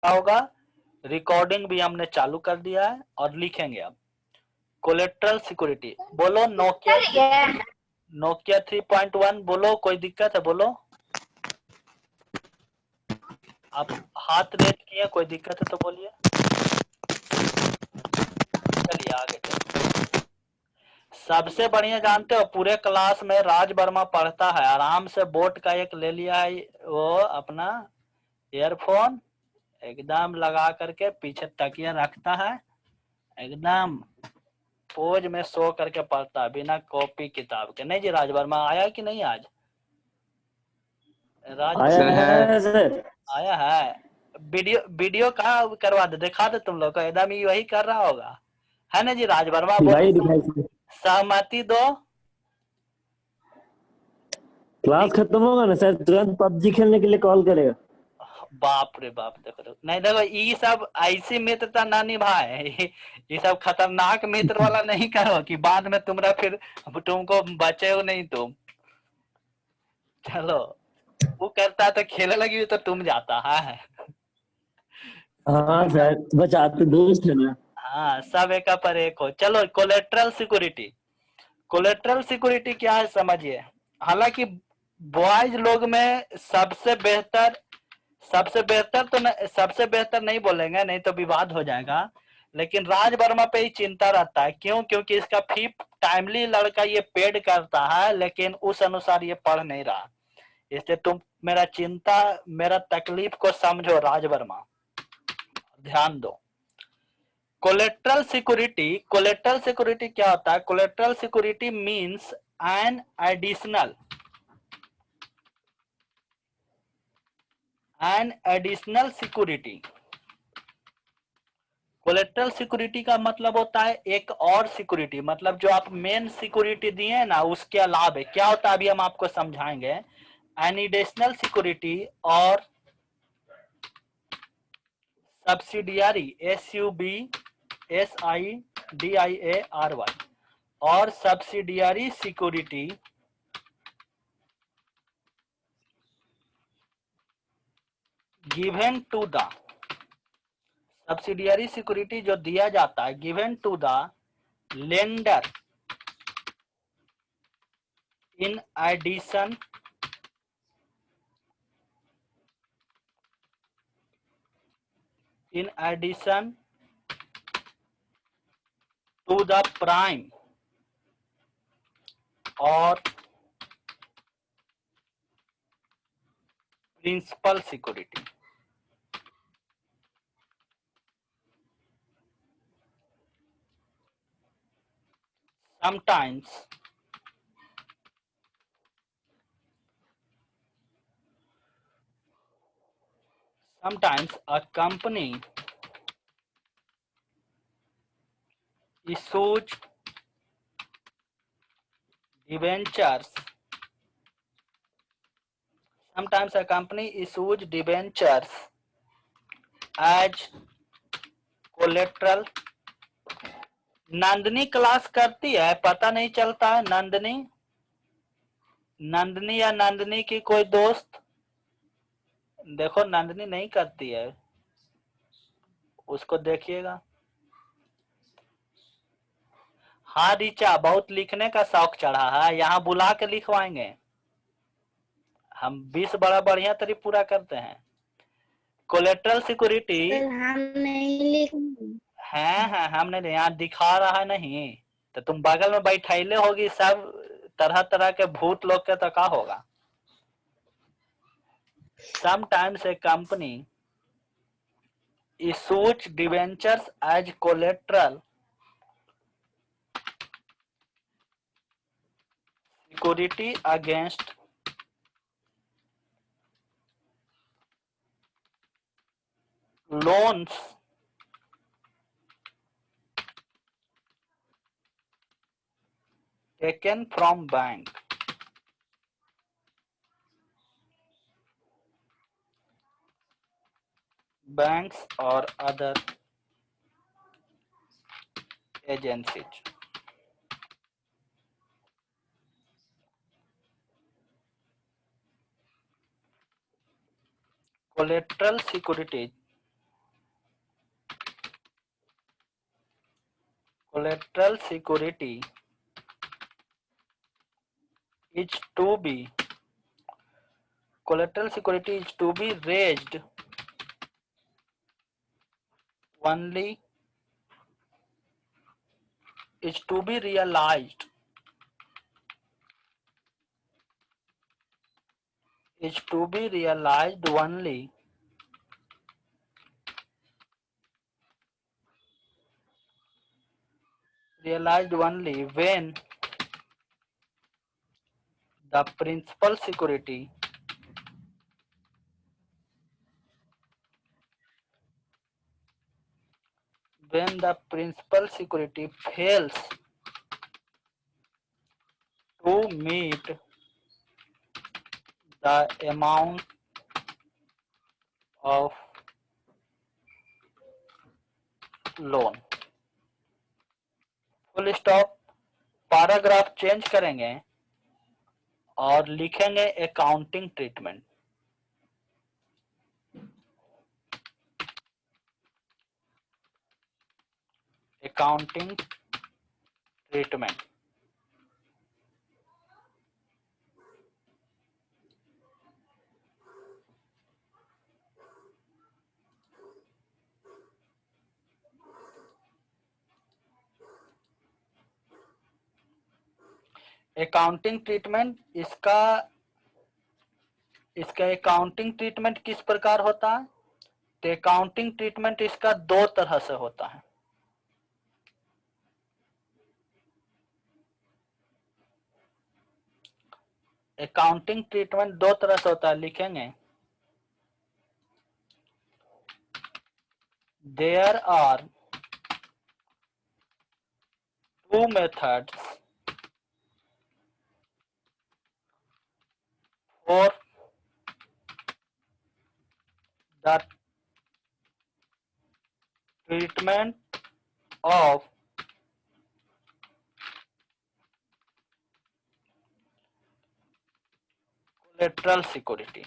क्या होगा, रिकॉर्डिंग भी हमने चालू कर दिया है और लिखेंगे अब कोलेट्रल सिक्योरिटी। बोलो नोकिया 3.1 बोलो, कोई दिक्कत है बोलो। आप हाथ रेज किए, कोई दिक्कत है तो बोलिए। चलिए आगे चलिए। सबसे बढ़िया जानते हो पूरे क्लास में राज वर्मा पढ़ता है, आराम से बोट का एक ले लिया है वो अपना ईयरफोन, एकदम लगा करके पीछे तकिया रखता है, एकदम पोज में सो करके पढ़ता है बिना कॉपी किताब के। नहीं जी राज वर्मा आया कि नहीं आज? राज आया है सर। आया है। वीडियो वीडियो कहाँ करवा दे, दिखा दे तुम लोग को, एकदम ही वही कर रहा होगा, है ना जी राज वर्मा? बोलो दिखाई सहमति दो। क्लास खत्म होगा ना सर, तुरंत पबजी खेलने के लिए कॉल करेगा। बाप रे बाप, देखो नहीं, देखो ये सब ऐसी मित्रता ना निभाए, ये सब खतरनाक मित्र वाला नहीं करो कि बाद में तुम्हारा फिर तुमको बचे हो नहीं तुम। चलो वो करता तो खेलने लगी तो तुम जाता है। हाँ सर, बचाते दोस्त है ना। हाँ सब एक पर एक हो। चलो कोलेट्रल सिक्योरिटी, कोलेट्रल सिक्योरिटी क्या है समझिए। हालांकि बॉयज लोग में सबसे बेहतर नहीं बोलेंगे, नहीं तो विवाद हो जाएगा, लेकिन राज वर्मा पे ही चिंता रहता है। क्यों? क्योंकि इसका फी टाइमली लड़का ये पेड करता है, लेकिन उस अनुसार ये पढ़ नहीं रहा। इसलिए तुम मेरा तकलीफ को समझो राज वर्मा, ध्यान दो। कोलेट्रल सिक्योरिटी क्या होता है? Collateral security means N additional security. Collateral security का मतलब होता है एक और सिक्योरिटी, मतलब जो आप मेन सिक्योरिटी दिए हैं ना उसके अलावा क्या होता है अभी हम आपको समझाएंगे। एन एडिशनल सिक्योरिटी और सब्सिडियरी, SUBSIDIARY, और subsidiary security given to the, subsidiary security जो दिया जाता है given to the lender in addition to the prime और principal security. Sometimes a company issues debentures. Sometimes a company issues debentures as collateral. Nandini class करती है, पता नहीं चलता है। नंदनी या नंदनी की कोई दोस्त? देखो नंदनी नहीं करती है, उसको देखिएगा। हाँ रीचा, बहुत लिखने का शौक चढ़ा है, यहाँ बुला के लिखवाएंगे हम। 20 बड़ा बढ़िया तरी पूरा करते हैं। कोलेट्रल सिक्योरिटी हम नहीं लिखेंगे। है हमने यहाँ दिखा रहा है नहीं, तो तुम बगल में बैठैले होगी सब तरह तरह के भूत लोग के, तो क्या होगा। Sometimes a company issues debentures as collateral security against loans taken from banks or other agencies. Collateral security collateral security is to be raised only is to be realized only when the principal security fails to meet the amount of loan। Full stop. Paragraph change करेंगे और लिखेंगे accounting treatment. Accounting treatment. Accounting treatment इसका accounting treatment किस प्रकार होता है? तो accounting treatment इसका दो तरह से होता है। अकाउंटिंग ट्रीटमेंट दो तरह से होता है, लिखेंगे there are two methods for the treatment of collateral security.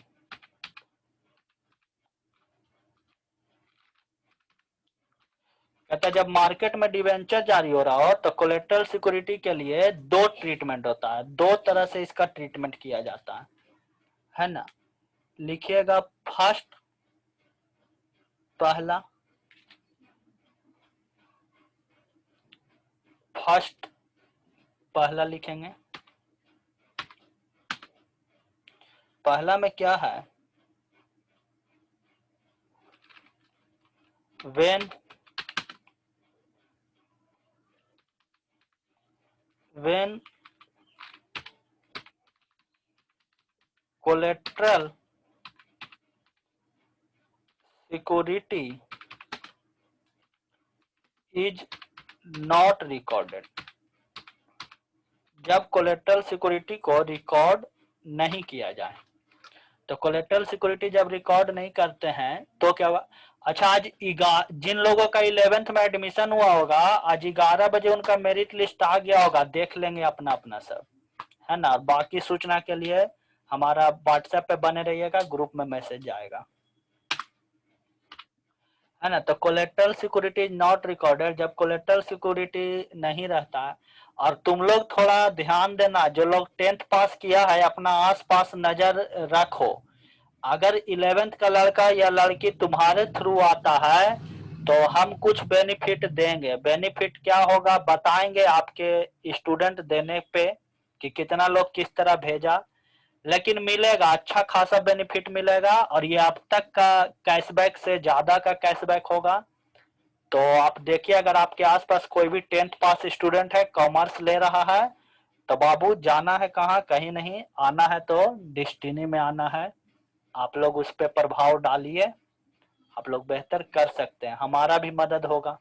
कहता है जब मार्केट में डिवेंचर जारी हो रहा हो तो कोलेटरल सिक्योरिटी के लिए दो ट्रीटमेंट होता है, दो तरह से इसका ट्रीटमेंट किया जाता है ना। लिखिएगा फर्स्ट, पहला, फर्स्ट पहला लिखेंगे। पहला में क्या है? when collateral security is not recorded, जब कोलेटरल सिक्योरिटी को रिकॉर्ड नहीं किया जाए। तो कोलेटरल सिक्योरिटी जब रिकॉर्ड नहीं करते हैं तो क्या हुआ? अच्छा, आज जिन लोगों का 11th में एडमिशन हुआ होगा, आज 11 बजे उनका मेरिट लिस्ट आ गया होगा, देख लेंगे अपना अपना सब, है ना। बाकी सूचना के लिए हमारा व्हाट्सएप पे बने रहिएगा, ग्रुप में मैसेज आएगा, है ना। तो कोलेटरल सिक्योरिटी नॉट रिकॉर्डेड, जब कोलेटरल सिक्योरिटी नहीं रहता। और तुम लोग थोड़ा ध्यान देना, जो लोग 10th पास किया है अपना आसपास नजर रखो। अगर 11th का लड़का या लड़की तुम्हारे थ्रू आता है तो हम कुछ बेनिफिट देंगे। बेनिफिट क्या होगा बताएंगे आपके स्टूडेंट देने पे कि कितना लोग किस तरह भेजा, लेकिन मिलेगा, अच्छा खासा बेनिफिट मिलेगा। और ये अब तक का कैशबैक से ज्यादा का कैशबैक होगा। तो आप देखिए, अगर आपके आसपास कोई भी 10th पास स्टूडेंट है, कॉमर्स ले रहा है, तो बाबू जाना है कहाँ? कहीं नहीं, आना है तो डिस्टिनी में आना है। आप लोग उस पर प्रभाव डालिए, आप लोग बेहतर कर सकते हैं, हमारा भी मदद होगा।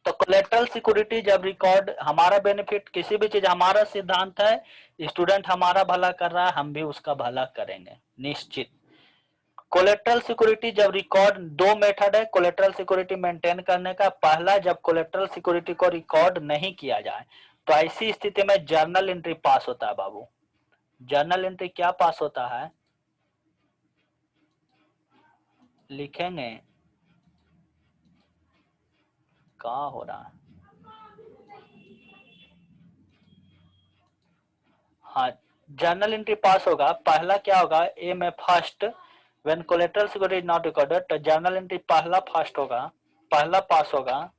तो कोलेटरल सिक्योरिटी जब रिकॉर्ड, हमारा बेनिफिट किसी भी चीज, हमारा सिद्धांत है स्टूडेंट हमारा भला कर रहा है, हम भी उसका भला करेंगे निश्चित। कोलेटरल सिक्योरिटी जब रिकॉर्ड, दो मेथड है कोलेटरल सिक्योरिटी मेंटेन करने का। पहला, जब कोलेटरल सिक्योरिटी को रिकॉर्ड नहीं किया जाए तो ऐसी स्थिति में जर्नल एंट्री पास होता है बाबू। जर्नल एंट्री क्या पास होता है? लिखेंगे, कहाँ हो रहा है? हाँ, जर्नल एंट्री पास होगा। पहला क्या होगा, ए में first when collateral security is not recorded, तो जर्नल एंट्री पहला फर्स्ट होगा, पहला पास होगा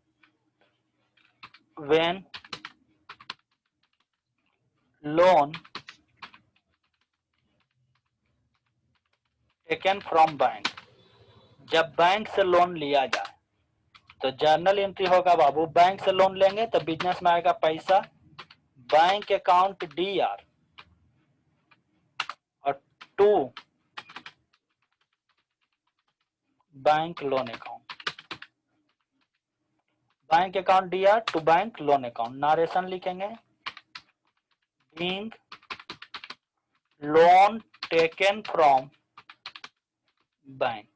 when loan taken from bank, जब बैंक से लोन लिया जाए तो जर्नल एंट्री होगा बाबू। बैंक से लोन लेंगे तो बिजनेस में आएगा पैसा, बैंक अकाउंट DR, और 2 bank loan account, bank account DR to bank loan account. Narration लिखेंगे, being loan taken from bank,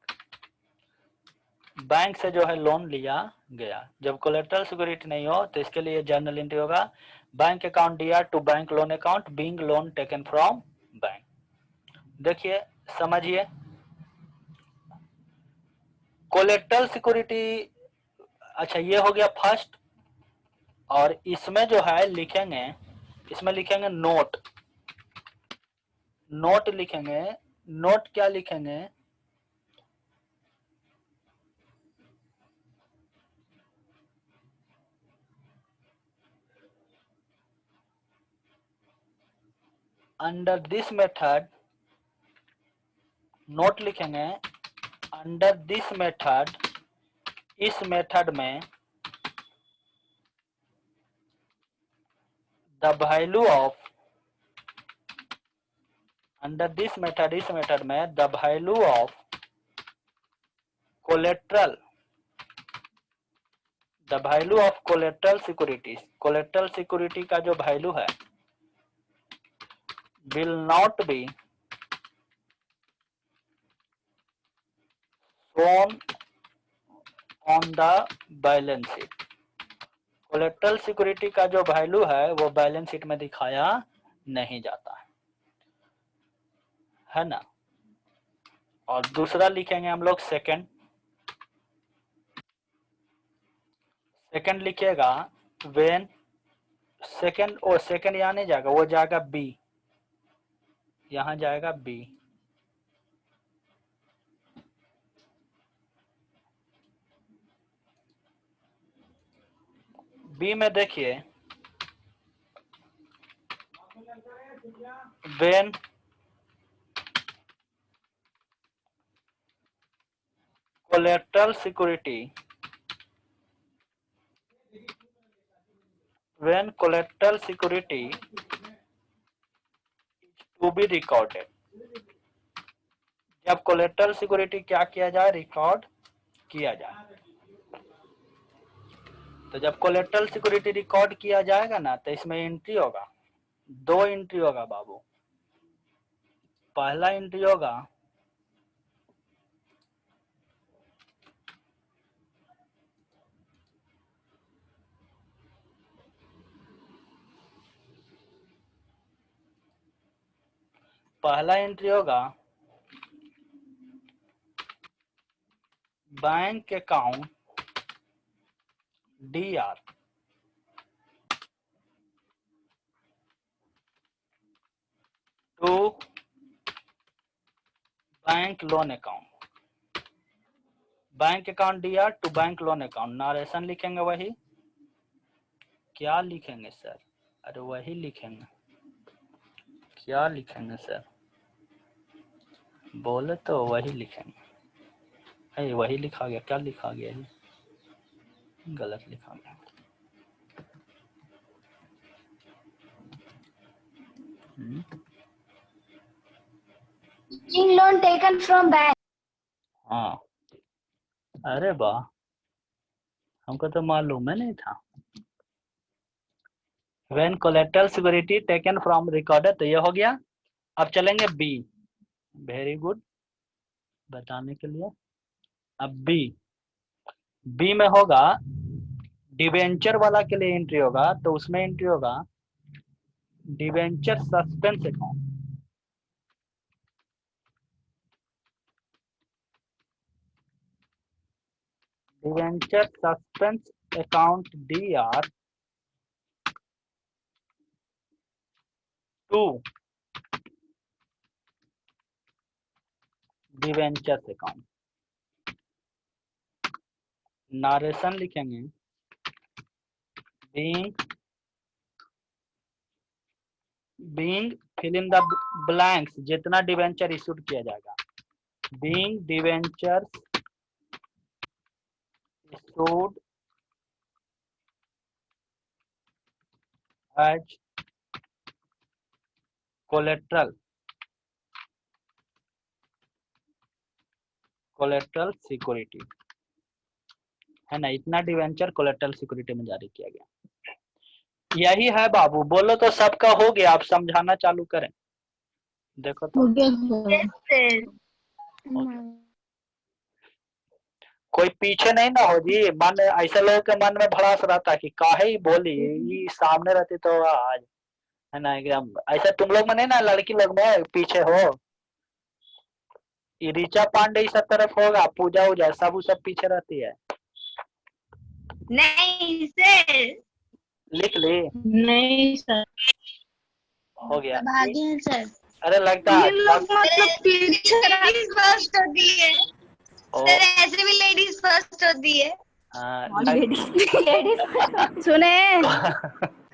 bank से जो है लोन लिया गया। जब कोलेटरल सिक्योरिटी नहीं हो तो इसके लिए जर्नल एंट्री होगा bank account DR to bank loan account being loan taken from bank. देखिए समझिए, कोलेटरल सिक्योरिटी, अच्छा ये हो गया फर्स्ट। और इसमें जो है लिखेंगे, इसमें लिखेंगे नोट, नोट लिखेंगे। नोट क्या लिखेंगे, अंडर दिस मेथड, नोट लिखेंगे अंडर दिस मेथड, इस मेथड में the value of, under this method, इस मेथड में the value of collateral, the value of collateral securities, collateral security का जो वैल्यू है will not be shown on the balance sheet, collateral security का जो value है वो बैलेंस शीट में दिखाया नहीं जाता है ना। और दूसरा लिखेंगे हम लोग सेकंड, सेकंड लिखिएगा व्हेन, सेकंड, ओ सेकंड यहाँ नहीं जाएगा, वो जाएगा बी, यहाँ जाएगा बी। बी में देखिए when collateral security, when collateral security to be recorded, जब कोलेट्रल सिक्योरिटी क्या किया जाए, रिकॉर्ड किया जाए। तो जब कोलेट्रल सिक्योरिटी रिकॉर्ड किया जाएगा ना तो इसमें एंट्री होगा, 2 एंट्री होगा बाबू। पहला एंट्री होगा bank account DR to bank loan account, bank account DR to bank loan account. Narration लिखेंगे वही, क्या लिखेंगे सर, अरे वही लिखेंगे, क्या लिखेंगे सर, बोले तो वही लिखेंगे। है वही लिखा गया, क्या लिखा गया है, गलत लिखा गया। Loan taken from bank. हाँ, अरे वाह, हमको तो मालूम है नहीं था। When collateral security taken from recorded, तो ये हो गया। अब चलेंगे बी, वेरी गुड बताने के लिए। अब बी में होगा डिवेंचर वाला के लिए एंट्री होगा, तो उसमें एंट्री होगा debenture suspense account, debenture suspense account DR to debentures account. Narration लिखेंगे being fill in the blanks, जितना डिवेंचर इशूड किया जाएगा। Being debentures issued as collateral security, है ना, इतना डिवेंचर कोलेट्रल सिक्योरिटी में जारी किया गया। यही है बाबू, बोलो तो सबका हो गया, आप समझाना चालू करें। देखो तो कोई पीछे नहीं ना हो जी, मन ऐसे लोगों के मन में भड़ास रहता है कि काहे ही बोली, ये सामने रहती तो आज, है ना, एकदम ऐसा तुम लोग में नहीं ना, लड़की लोग में पीछे हो, ये ऋचा पांडे इस तरफ होगा, पूजा उजा सब पीछे रहती है। नहीं सर, लिख ली? नहीं सर, हो गया। भागे हैं सर। अरे लगता है मतलब पीछे लेडीज फर्स्ट होती है सर, ऐसे भी लेडीज फर्स्ट होती है। लेडीज सुने,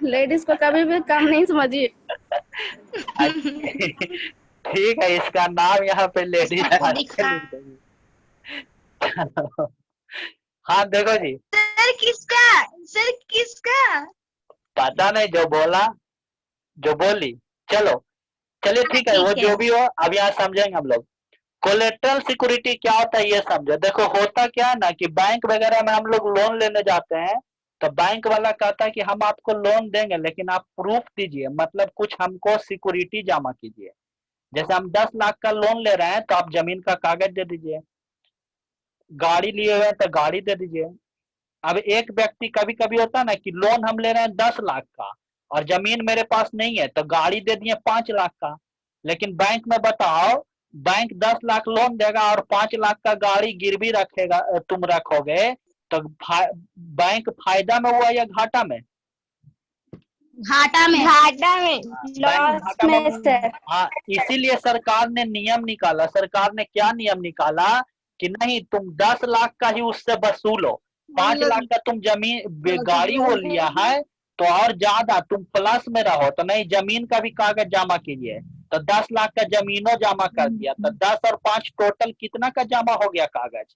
लेडीज को कभी भी कम नहीं समझिए। ठीक है, इसका नाम यहाँ पे लेडीज हाँ देखो जी, सर किसका पता नहीं, जो बोला जो बोली, चलो चलिए ठीक है, वो जो भी हो, अब यहाँ समझेंगे हम लोग। कोलेट्रल सिक्योरिटी क्या होता है ये समझो। देखो होता क्या है ना कि बैंक वगैरह में हम लोग लोन लेने जाते हैं, तो बैंक वाला कहता है कि हम आपको लोन देंगे लेकिन आप प्रूफ दीजिए, मतलब कुछ हमको सिक्योरिटी जमा कीजिए। जैसे हम 10 लाख का लोन ले रहे हैं तो आप जमीन का कागज दे दीजिए, गाड़ी लिए हुए हैं तो गाड़ी दे दीजिए। अब एक व्यक्ति कभी कभी होता है ना कि लोन हम ले रहे हैं 10 लाख का और जमीन मेरे पास नहीं है, तो गाड़ी दे दिए 5 लाख का, लेकिन बैंक में बताओ, बैंक 10 लाख लोन देगा और 5 लाख का गाड़ी गिरवी रखेगा, तुम रखोगे, तो बैंक फायदा में हुआ या घाटा में? घाटा में लॉस में सर। हाँ, इसीलिए सरकार ने नियम निकाला। सरकार ने क्या नियम निकाला कि नहीं, तुम 10 लाख का ही उससे वसूलो, 5 लाख का तुम जमीन गाड़ी वो लिया है तो और ज्यादा तुम प्लस में रहो, तो नहीं जमीन का भी कागज जमा कीजिए। तो 10 लाख का जमीनों जमा कर दिया, तो 10 और 5 टोटल कितना का जमा हो गया कागज?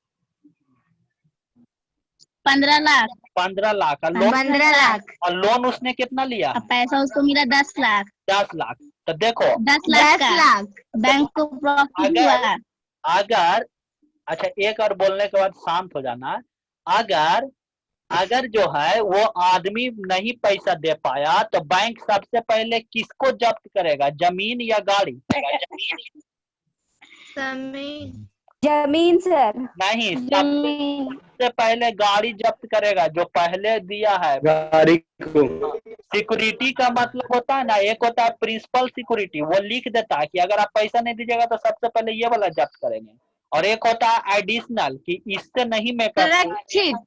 15 लाख। 15 लाख का लोन। 15 लाख और लोन उसने कितना लिया? पैसा उसको मिला 10 लाख। 10 लाख। तो देखो 10 लाख बैंक को प्रॉफिट हुआ। अगर अच्छा, एक और बोलने के बाद शांत हो जाना। अगर जो है वो आदमी नहीं पैसा दे पाया तो बैंक सबसे पहले किसको जब्त करेगा, जमीन या गाड़ी? जमीन सर। नहीं, सबसे पहले गाड़ी जब्त करेगा, जो पहले दिया है गाड़ी को। सिक्योरिटी का मतलब होता है ना, एक होता है प्रिंसिपल सिक्योरिटी, वो लिख देता है कि अगर आप पैसा नहीं दीजिएगा तो सबसे पहले ये वाला जब्त करेंगे, और एक होता है एडिशनल कि इससे नहीं मेकअप,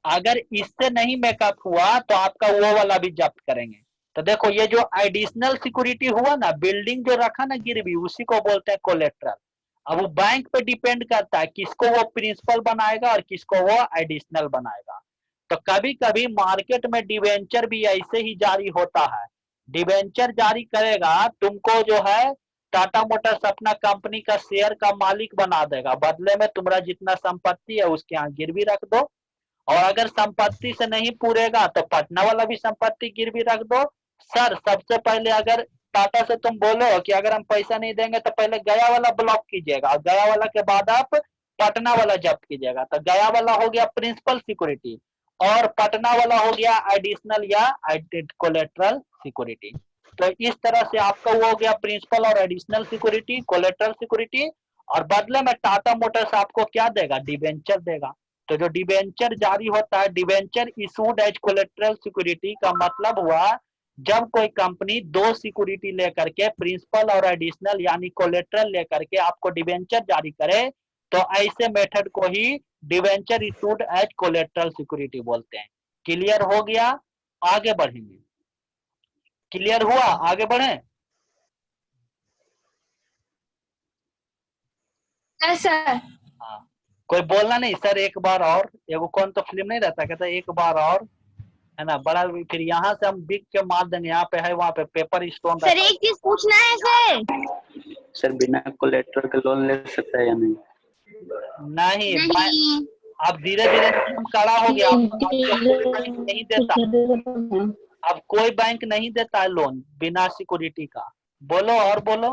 अगर इससे नहीं मेकअप हुआ तो आपका वो वाला भी जब्त करेंगे। तो देखो ये जो एडिशनल सिक्योरिटी हुआ ना, बिल्डिंग जो रखा ना गिरवी, उसी को बोलते हैं कोलेट्रल। अब वो बैंक पे डिपेंड करता है किसको वो प्रिंसिपल बनाएगा और किसको वो एडिशनल बनाएगा। तो कभी कभी मार्केट में डिवेंचर भी ऐसे ही जारी होता है। डिवेंचर जारी करेगा, तुमको जो है टाटा मोटर्स अपना कंपनी का शेयर का मालिक बना देगा, बदले में तुम्हारा जितना संपत्ति है उसके यहाँ गिरवी रख दो, और अगर संपत्ति से नहीं पूरेगा तो पटना वाला भी संपत्ति गिरवी रख दो। सर सबसे पहले अगर टाटा से तुम बोलो कि अगर हम पैसा नहीं देंगे तो पहले गया वाला ब्लॉक कीजिएगा, और गया वाला के बाद आप पटना वाला जब्त कीजिएगा, तो गया वाला हो गया प्रिंसिपल सिक्योरिटी और पटना वाला हो गया एडिशनल या कोलेट्रल सिक्योरिटी। तो इस तरह से आपका वो हो गया प्रिंसिपल और एडिशनल सिक्योरिटी, कोलेट्रल सिक्योरिटी, और बदले में टाटा मोटर्स आपको क्या देगा, डिवेंचर देगा। तो जो डिवेंचर जारी होता है, debenture issued as collateral security का मतलब हुआ जब कोई कंपनी 2 सिक्योरिटी लेकर के, प्रिंसिपल और एडिशनल यानी कोलेट्रल लेकर के आपको डिवेंचर जारी करे, तो ऐसे मेथड को ही debenture issued as collateral security बोलते हैं। क्लियर हो गया? आगे बढ़ेंगे। क्लियर हुआ? आगे बढ़े? सर हाँ, कोई बोलना नहीं सर एक बार और, एगो कौन तो फिल्म नहीं रहता, कहता एक बार और, है ना, बड़ा फिर यहाँ से हम बिक के मार देंगे, यहाँ पे है वहाँ पे पेपर स्टोन सर एक चीज पूछना है सर। सर बिना कोलेटरल के लोन ले सकता है या नहीं? नहीं, नहीं अब धीरे धीरे नियम कड़ा हो गया, अब कोई बैंक नहीं देता, अब कोई बैंक नहीं देता है लोन बिना सिक्योरिटी का। बोलो और बोलो।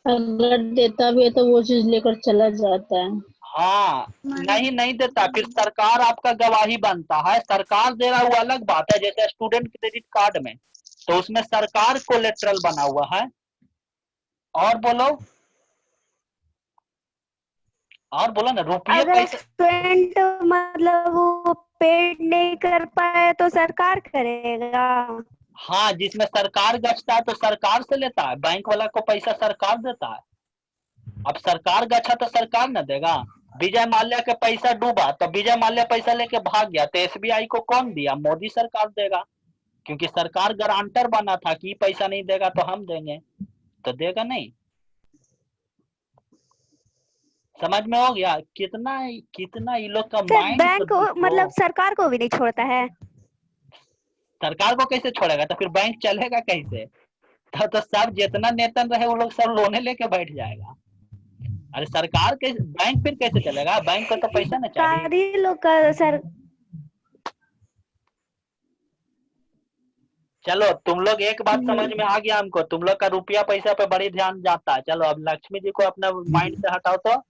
अगर देता भी है तो वो चीज लेकर चला जाता है। हाँ, नहीं देता, फिर सरकार आपका गवाही बनता है, सरकार दे रहा हुआ अलग बात है, जैसे स्टूडेंट क्रेडिट कार्ड में तो उसमें सरकार कोलेट्रल बना हुआ है। और बोलो ना, रुपये अगर पैसे। स्टूडेंट मतलब वो पेड नहीं कर पाए तो सरकार करेगा। हाँ, जिसमें सरकार गछता है तो सरकार से लेता है, बैंक वाला को पैसा सरकार देता है। अब सरकार गछा तो सरकार न देगा। विजय माल्या के पैसा डूबा तो विजय माल्या पैसा लेके भाग गया तो एसबीआई को कौन दिया? मोदी सरकार देगा, क्योंकि सरकार गारंटर बना था कि पैसा नहीं देगा तो हम देंगे, तो देगा नहीं। समझ में हो गया? कितना ये लोग का सर माइंड। बैंक मतलब सरकार को भी नहीं छोड़ता है। सरकार को कैसे छोड़ेगा? तो फिर बैंक चलेगा कैसे? तो सब जितना नेतन रहे वो लोग सब लोने लेके बैठ जाएगा। अरे सरकार के बैंक फिर कैसे चलेगा? बैंक को तो पैसा ना चाहिए। सरकारी लोग का सर। चलो तुम लोग एक बात समझ में आ गया हमको, तुम लोग का रुपया पैसा पे बड़ी ध्यान जाता है। चलो अब लक्ष्मी जी को अपना माइंड से हटाओ तो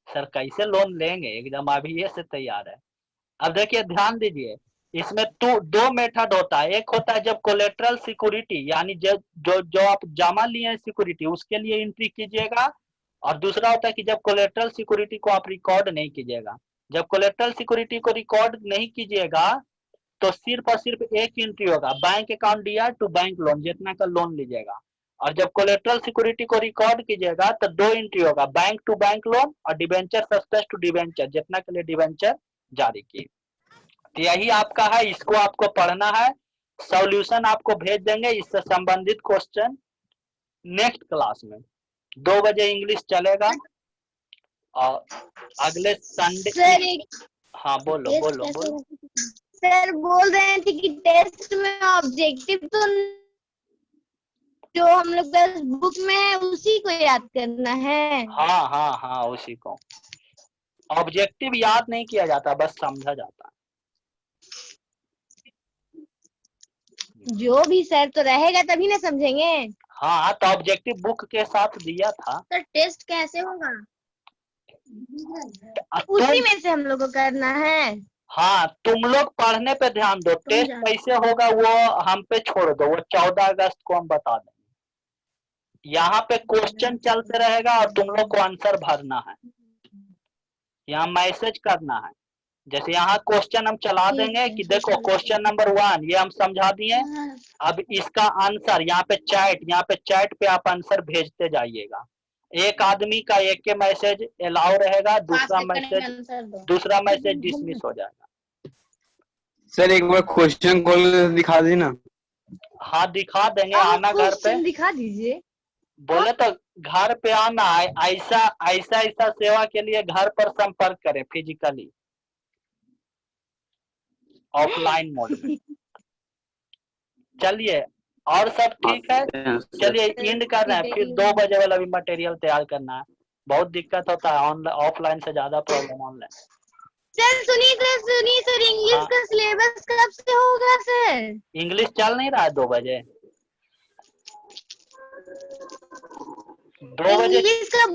सर कैसे लोन लेंगे, एकदम अभी ये से तैयार है। अब देखिए ध्यान दीजिए, इसमें तो दो मेथड होता है। एक होता है जब कोलेट्रल सिक्योरिटी, यानी जो आप जमा लिए हैं सिक्योरिटी उसके लिए एंट्री कीजिएगा, और दूसरा होता है कि जब कोलेट्रल सिक्योरिटी को आप रिकॉर्ड नहीं कीजिएगा। जब कोलेट्रल सिक्योरिटी को रिकॉर्ड नहीं कीजिएगा तो सिर्फ और सिर्फ एक एंट्री होगा, बैंक अकाउंट दिया टू बैंक लोन, जितना का लोन लीजिएगा। और जब कोलेट्रल सिक्योरिटी को रिकॉर्ड कीजिएगा तो दो एंट्री होगा, बैंक टू बैंक लोन और डिबेंचर सस्पेंस टू डिबेंचर, जितना के लिए डिबेंचर जारी की। तो यही आपका है, इसको आपको पढ़ना है, सॉल्यूशन आपको भेज देंगे इससे संबंधित क्वेश्चन नेक्स्ट क्लास में। 2 बजे इंग्लिश चलेगा और अगले संडे। सर एक हाँ बोलो। सर बोल रहे थे कि टेस्ट में ऑब्जेक्टिव तो जो हम लोग बुक में है उसी को याद करना है। हाँ उसी को। ऑब्जेक्टिव याद नहीं किया जाता, बस समझा जाता। जो भी सर तो रहेगा तभी ना समझेंगे। हाँ तो ऑब्जेक्टिव बुक के साथ दिया था। सर टेस्ट कैसे होगा? उसी में से हम लोग को करना है। हाँ तुम लोग पढ़ने पे ध्यान दो, टेस्ट कैसे होगा वो हम पे छोड़ दो, वो 14 अगस्त को हम बता देंगे। यहाँ पे क्वेश्चन चलते रहेगा और तुम लोग को आंसर भरना है, यहाँ मैसेज करना है। जैसे यहाँ क्वेश्चन हम चला देंगे कि देखो क्वेश्चन नंबर 1 ये हम समझा दिए, अब इसका आंसर यहाँ पे चैट पे आप आंसर भेजते जाइएगा। एक आदमी का एक के मैसेज अलाउ रहेगा, दूसरा मैसेज डिसमिस हो जाएगा। सर एक बार क्वेश्चन खोल दिखा दी ना। हाँ दिखा देंगे, आना घर पे दिखा दीजिए। बोले तो घर पे आना है, ऐसा सेवा के लिए घर पर संपर्क करें फिजिकली, ऑफलाइन मोड में। चलिए और सब ठीक है, चलिए एंड कर रहे हैं, फिर 2 बजे वाला भी मटेरियल तैयार करना है। बहुत दिक्कत होता है ऑफलाइन से ज्यादा प्रॉब्लम ऑनलाइन। सर सुनिए सर इंग्लिश का सिलेबस कब से होगा सर? इंग्लिश चल नहीं रहा है 2 बजे। 2 बजे इंग्लिश का